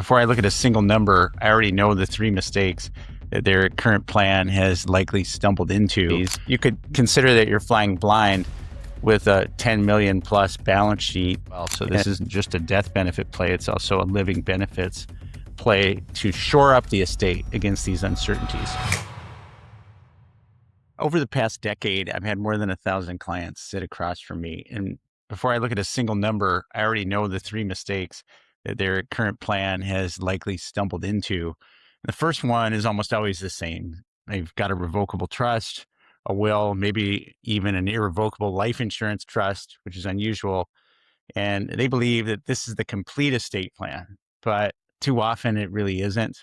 before I look at a single number, I already know the three mistakes that their current plan has likely stumbled into. You could consider that you're flying blind with a 10 million plus balance sheet. So this isn't just a death benefit play, it's also a living benefits play to shore up the estate against these uncertainties. Over the past decade, I've had more than 1,000 clients sit across from me. And before I look at a single number, I already know the three mistakes that their current plan has likely stumbled into. The first one is almost always the same. They've got a revocable trust, a will, maybe even an irrevocable life insurance trust, which is unusual. And they believe that this is the complete estate plan, but too often it really isn't.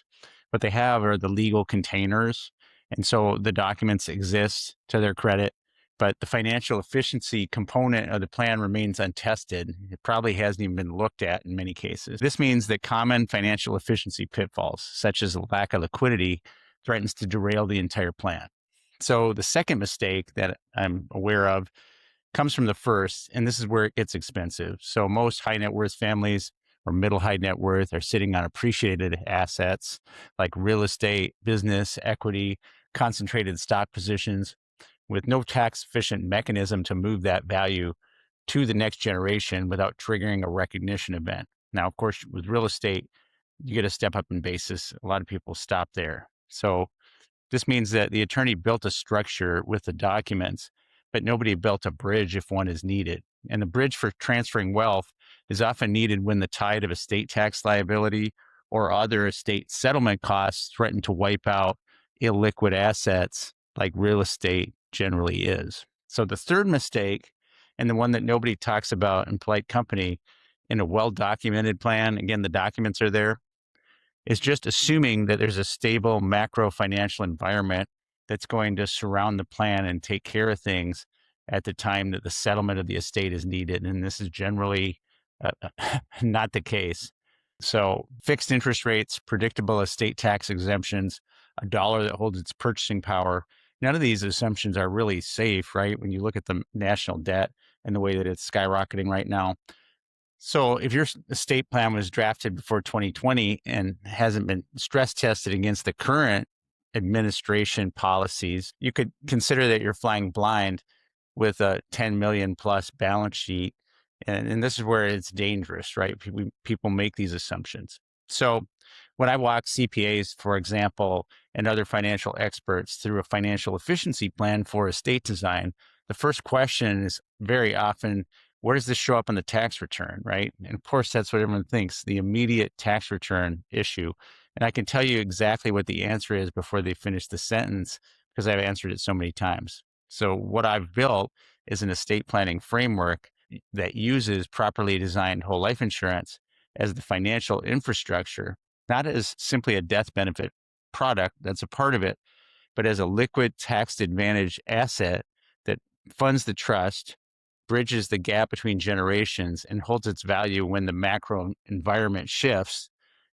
What they have are the legal containers. And so the documents exist to their credit, but the financial efficiency component of the plan remains untested. It probably hasn't even been looked at in many cases. This means that common financial efficiency pitfalls, such as a lack of liquidity, threatens to derail the entire plan. So the second mistake that I'm aware of comes from the first, and this is where it gets expensive. So most high net worth families or middle high net worth are sitting on appreciated assets like real estate, business, equity, concentrated stock positions with no tax efficient mechanism to move that value to the next generation without triggering a recognition event. Now, of course, with real estate, you get a step up in basis. A lot of people stop there. So this means that the attorney built a structure with the documents, but nobody built a bridge if one is needed. And the bridge for transferring wealth is often needed when the tide of estate tax liability or other estate settlement costs threaten to wipe out illiquid assets like real estate generally is. So the third mistake, and the one that nobody talks about in polite company in a well-documented plan, again, the documents are there, is just assuming that there's a stable macro financial environment that's going to surround the plan and take care of things at the time that the settlement of the estate is needed. And this is generally not the case. So fixed interest rates, predictable estate tax exemptions, a dollar that holds its purchasing power. None of these assumptions are really safe, right? When you look at the national debt and the way that it's skyrocketing right now. So if your estate plan was drafted before 2020 and hasn't been stress tested against the current administration policies, you could consider that you're flying blind with a 10 million plus balance sheet. And this is where it's dangerous, right? People make these assumptions. So when I walk CPAs, for example, and other financial experts through a financial efficiency plan for estate design, the first question is very often, where does this show up on the tax return, right? And of course, that's what everyone thinks, the immediate tax return issue. And I can tell you exactly what the answer is before they finish the sentence because I've answered it so many times. So what I've built is an estate planning framework that uses properly designed whole life insurance as the financial infrastructure, not as simply a death benefit product, that's a part of it, but as a liquid tax advantage asset that funds the trust, bridges the gap between generations, and holds its value when the macro environment shifts.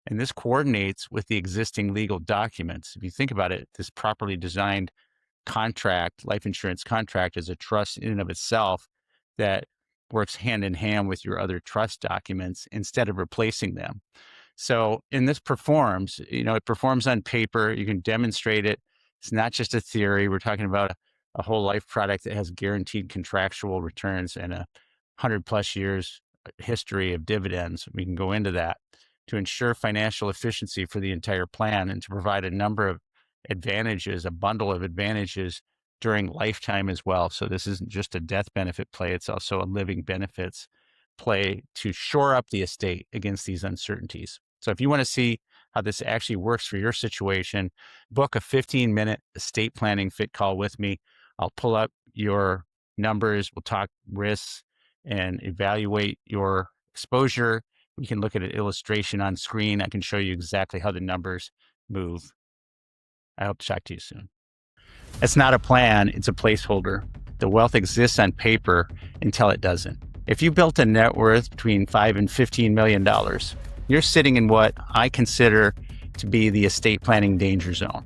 And this coordinates with the existing legal documents. If you think about it, this properly designed contract, life insurance contract, is a trust in and of itself that works hand in hand with your other trust documents instead of replacing them. So, and this performs, it performs on paper. You can demonstrate it. It's not just a theory. We're talking about a whole life product that has guaranteed contractual returns and 100 plus years history of dividends. We can go into that to ensure financial efficiency for the entire plan and to provide a number of advantages, a bundle of advantages during lifetime as well. So this isn't just a death benefit play, it's also a living benefits play to shore up the estate against these uncertainties. So if you want to see how this actually works for your situation, book a 15-minute estate planning fit call with me. I'll pull up your numbers, we'll talk risks and evaluate your exposure. We can look at an illustration on screen. I can show you exactly how the numbers move. I hope to talk to you soon. It's not a plan, it's a placeholder. The wealth exists on paper until it doesn't. If you built a net worth between $5 and $15 million, you're sitting in what I consider to be the estate planning danger zone.